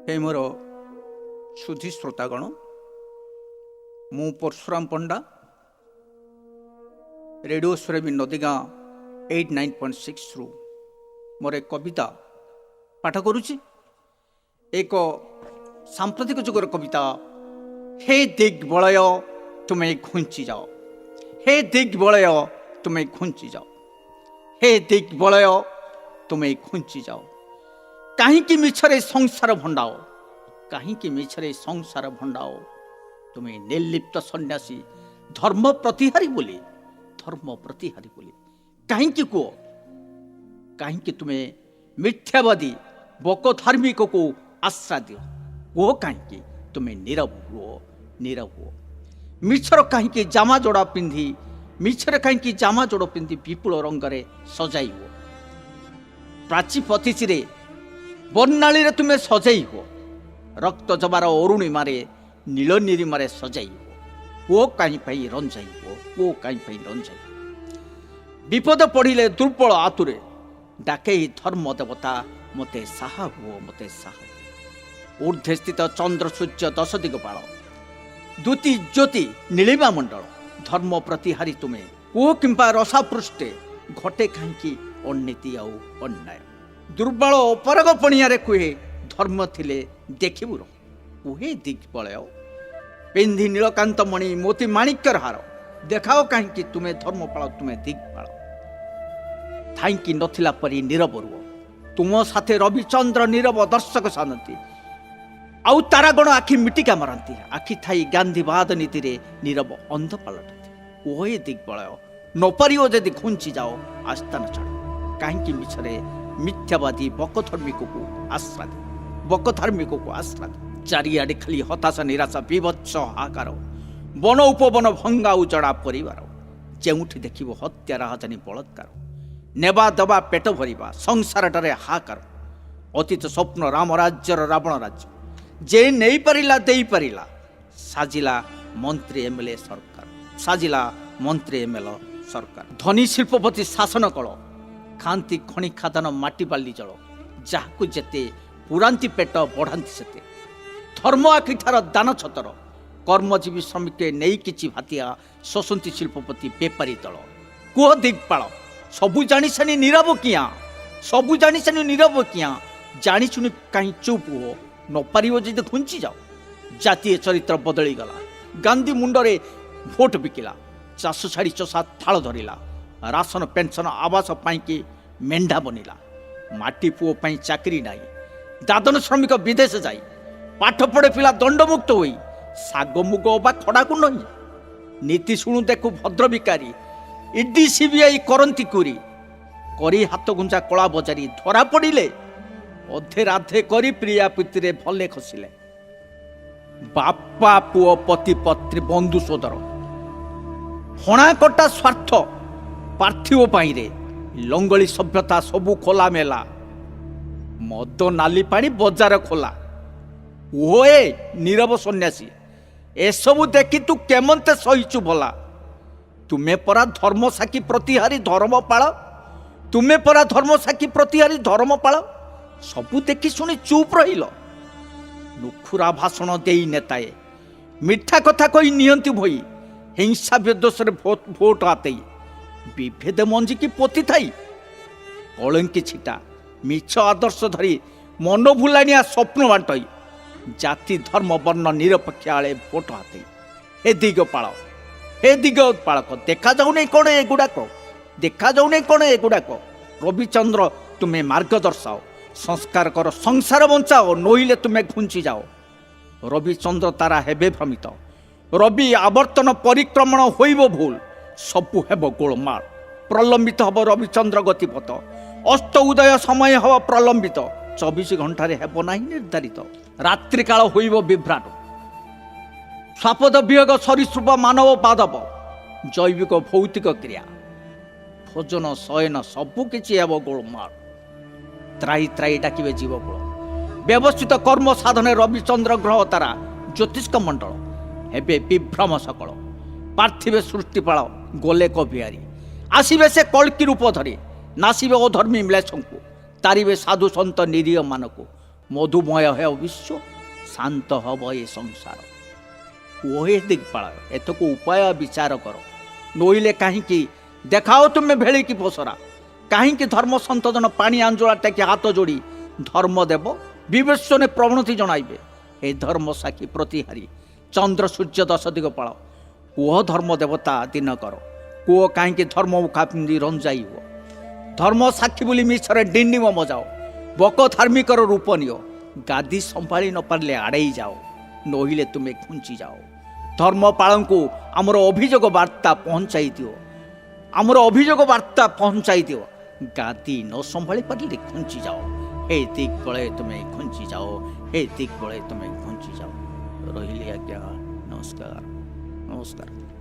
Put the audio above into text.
हे मोर सुधी श्रोतागण मु परशुराम पंडा रेडियो सुरभि नदीगाँ 89.6 रु मोर एक कविता पाठ करुच्ची। एक सांप्रतिक जुगर कविता। हे दिग्बलय तुम्हें घुंची जाओ, हे दिग्बलय तुम्हें घुंची जाओ, हे दिग्बलय तुम्हें घुंची जाओ। कहीं मिछरे संसार भंडाओ, कहीं मिछरे संसार भंडाओ। तुम्हें निर्लिप्त सन्यासी धर्म प्रतिहारी बोली, धर्म प्रतिहारी बोली। कहीं कह कहीं तुम्हें मिथ्यावादी बक धार्मिक को आश्रा दियो, वो कहीं तुम्हें नीरव हुओ, नीरव हुओ। मिछर कहीं जामा जोड़ा पिंधि, मिछर कहीं जामा जोड़ पिंधि विपुल रंगरे सजाई हुओ। प्राची पथिचिरे बर्णाली रे तुम्हें सजाई हो, रक्त जबार अरुणिमारे नील निरीमारे सजाई हो। वो कहीं पाई रंजाई हो, वो कहीं पाई रंजाई। विपद पड़िले दुर्बल आतुरे डाके धर्म देवता मते साहा हुओ, मते साहा। ऊर्ध्वे स्थित चंद्र सूर्य दश दिगपाल, द्युति ज्योति नीलिमा मंडल। धर्म प्रतिहारी तुम्हें ओ किंपा रसा पृष्ठे घटे कहीं अननीति आउ अन्याय। दुर्बल अपराग पणिया कुहे धर्म थिले देखिबुर, कुहे दिग्बलय पिंधि नीलकांत मणि मोती माणिक्यर हार। देखाओ कहीं तुम्हें धर्मपाल, तुम्हें दिग्पाल। थाइंकी नथिला परी नीरव रुओ, तुम साथे रविचंद्र नीरव दर्शक सानती। आउ तारागण आखि मिटिका मारती, आखि थाई गांधीवाद नीति रे नीरव अंध पलटती। ओहे दिग्बलय नपारिओ जदि घुंची जाओ आस्थान छाड़। कहीं मिछरे मिथ्यावादी बक धार्मिक को आश्रा दे, बक धार्मिक को आश्रा दे। चारिआडे खाली हताशा निराशा विभत्स हाहाकार, वन उपवन भंगा उजड़ा परिवार। जेउठी देखिबो हत्या राजधानी बलात्कार, नेबा दबा पेट भरिबा संसारटारे हाहाकार। अतीत स्वप्न राम राज्यर रावण राज्य, जे नहीं पारिला देई पारिला। साजिला मंत्री एमएलए सरकार, साजिला मंत्री एमएलए सरकार। धनी शिल्पपति शासन कल, खांती खଣି खादान माटी बाली जल। जहाकू जेते पुरांती पेट बढ़ांती सेते। धर्म आखिठार दान छतर, कर्मजीवी श्रमिक नहीं किछि भातिया शोषंती शिल्पपति बेपारी दल। कुह दिग्पाल सबु जानिसानी नीरव किया, सबु जानिसानी नीरव किया। जानी सुनी कहीं चुप हो, नपारिओ जदि घुंची जाओ। जातीय चरित्र बदली गला, गांधी मुंडरे भोट बिकिला। चाष छाड़ी चषा थाल धरिला, राशन पेंशन आवास पाई मेंढा बनिला। माटी पुओ पाई चाकरी नाई, दादन श्रमिक विदेश जाई। पाठ पढ़े पिला दंडमुक्त होई, साग मुग बा खड़ा को नहीं। नीति शुणु देखु भद्र भिकारी, ईडी सीबीआई करंती कुरी। करी हाथ गुंजा कला बजारी धरा पड़िले, अधे राधे करी प्रिया पुत्री भले खसिले। बापा पुओ पति पत्री बंधु सोदर, हणा कटा स्वार्थ पार्थिव पाई रे। लंगली सभ्यता सबू खोला मेला, मद नाली पानी बजार खोला। ओए नीरव सन्यासी, एसबू देखी तू केमंते सहीचु भला। तुम्हें परा धर्म साकी प्रतिहारी धर्मपाल, तुम्हें परा धर्म साकी प्रतिहारी धर्मपाल। सबू देखी शुणी चुप रहिल। नुखुरा भाषण देई नेताए मिठा कथा कही नियंती भई। हिंसा विद्वेषरे भोट आतेई, विभेद मंजी की पोती थाई। कलंकी छिटा मिछ आदर्श धरी मन भुलाणिया स्वप्न बांटई। जाति धर्म वर्ण निरपेक्ष आले भोट हाते। हे दिगपाल, हे दिगपालक, देखा जाऊ नहीं कौन एगुड़ाक, देखा जाऊ नहीं कौन एगुड़ाक। रविचंद्र तुम्हें मार्ग दर्शाओ, संस्कार कर संसार बंचाओ, नोइले तुम्हें घुंची जाओ। रविचंद्र तारा हेबे भ्रमित, रवि आवर्तन परिक्रमण होइब भूल। सबु हेब गोलमाल, प्रलंबित हब रविचंद्र गतिपथ। अस्त उदय समय हब प्रलंबित, 24 घंटे हेब नाही निर्धारित। रात्रि काल होइब विभ्राट, स्वापद वियोग सरीसृप मानव पादप। जैविक भौतिक क्रिया भोजन शयन सबुकिछि हेब गोलमाल। त्राई त्राई डाकिबे जीवकुल, व्यवस्थित कर्म साधन रविचंद्र ग्रह तारा ज्योतिष्क मंडल। हेबे विभ्रम सकल, पार्थिवे सृष्टिपाल गोले कबिहारी। आसिबे से कल्की रूप धरी, नासिबे अधर्मी म्लेच्छंकु। तारिबे साधु सन्त निरीह मानकु। ମଧୁମୟ ହେବ ବିଶ୍ୱ, ଶାନ୍ତ ହେବ ଏ ସଂସାର। ଓହେ ଦିଗପାଳ, ଏଥକୁ ଉପାୟ ବିଚାର କର। ନୋଇଲେ କାହିଁକି ଦେଖାଅ ତୁମେ ଭେଳିକି ପସରା। କାହିଁକି ଧର୍ମ ସନ୍ତଜନ ପାଣି ଆଞ୍ଜୁଳା ଟେକି ହାତ ଯୋଡ଼ି ଧର୍ମ ଦେବ ବିବେଶ୍ୱନେ ପ୍ରବଣତି ଜଣାଇବେ। ହେ ଧର୍ମ ସାକ୍ଷୀ ପ୍ରତିହାରୀ ଚନ୍ଦ୍ର ସୂର୍ଯ୍ୟ ଦଶ ଦିଗପାଳ, କୁହ ଧର୍ମ ଦେବତା ଦିନ କର। କୁହ କାହିଁକି ଧର୍ମ ମୁଖା ପିନ୍ଧି ରଞ୍ଜାଇ ହୁଅ। ଧର୍ମ ସାକ୍ଷୀ ବୋଲି ମିଛରେ ଡିଣ୍ଡିମ ମଜାଅ। ବକ ଧାର୍ମିକର ରୂପ ନିଅ। ଗାଦି ସମ୍ଭାଳି ନ ପାରିଲେ ଆଡ଼େଇ ଯାଅ। ନହିଲେ ତୁମେ ଘୁଞ୍ଚି ଯାଅ। ଧର୍ମପାଳଙ୍କୁ ଆମର ଅଭିଯୋଗ ବାର୍ତ୍ତା ପହଞ୍ଚାଇ ଦିଅ। ଆମର ଅଭିଯୋଗ ବାର୍ତ୍ତା ପହଞ୍ଚାଇ ଦିଅ। ଗାଦି ନ ସମ୍ଭାଳି ପାରିଲେ ଘୁଞ୍ଚି ଯାଅ। ହେ ଦିଗ ବଳେ ତୁମେ ଘୁଞ୍ଚି ଯାଅ। ହେ ଦିଗ ବଳେ ତୁମେ ଘୁଞ୍ଚି ଯାଅ। ରହିଲି ଆଜ୍ଞା, ନମସ୍କାର ନମସ୍କାର।